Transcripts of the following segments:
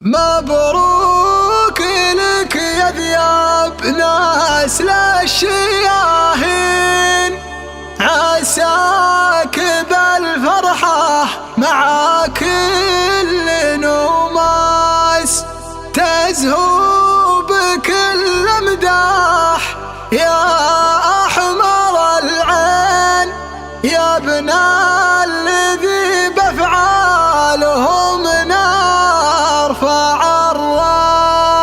مبروك لك يا ذياب ناس للشياهين، عساك بالفرحة مع كل نوماس، تزهو بكل مداح يا أحمر العين، يا ابن الذي بأفعالهم نرفع الراس.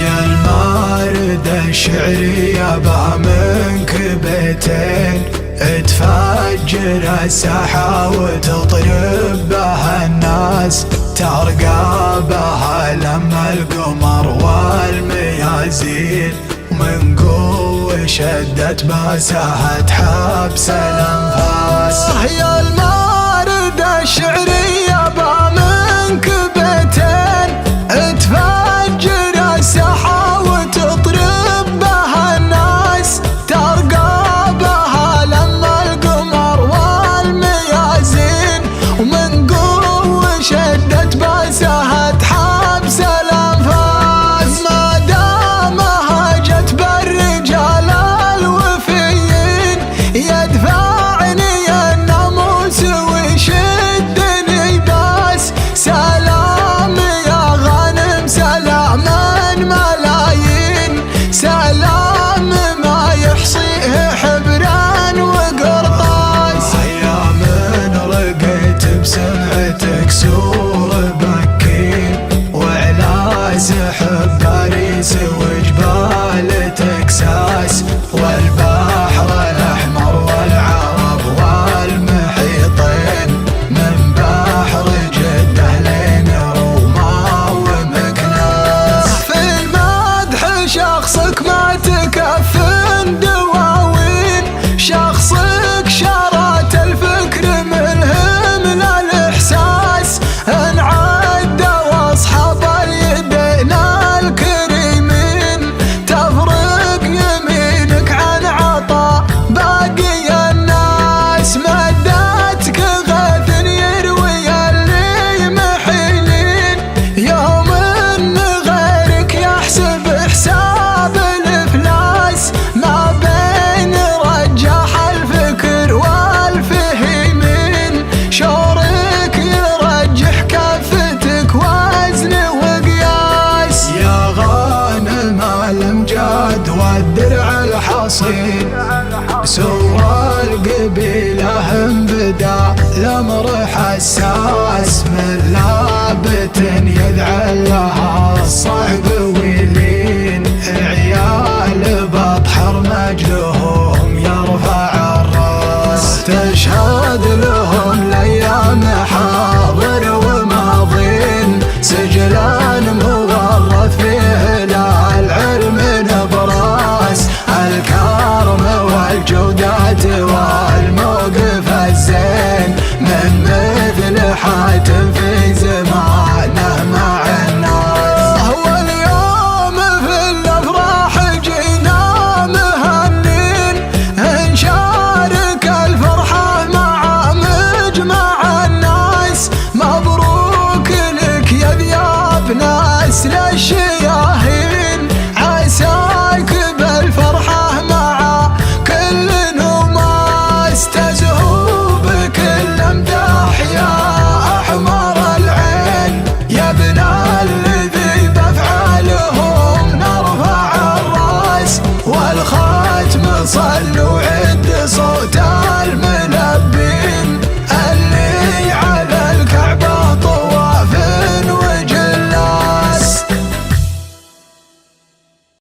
يا المارد الشعري يابا منك بيتين، تفجر الساحة وتطرب بها الناس، ترقى بها لما القمر والميازين، من قوة شدت باسها تحبس الأنفاس. يا المارد الشعري يابا منك بيتين، تفجر الساحة وتطرب بها الناس، ترقى بها لما القمر والميازين، ومن قوة شدت باسها تحبس الأنفاس. ما دام هاجت بالرجال الوفيين، يدفعني الناموس ويشدني باس. سلام يا غانم سلام ملايين، سلام ما يحصيه حبران وقرطاس. يا من رقيت بسمعتك سور بكين، وعلى سحب باريس وجبال تكساس، والبحر الأحمر والعرب والمحيطين، من بحر جدة لين روما ومكناس. في المدح شخصك ما تكفن دواوين، شخصك شرات الفكر ملهم للإحساس، انعد واصحاب اليدين الكريمين، تفرق يمينك عن عطاء باقي الناس، مدتك غيث يروي اللي محيلين، يوم ان غيرك يحسب حساب الافلاس، ما بين رجاح الفكر والفهيمين، شورك يرجح كفتك وزن وقياس. يا غانم الامجاد والدرع الحصين، سوى القبيلة بدا الامر حساس، من لابت يذعل لها الصعب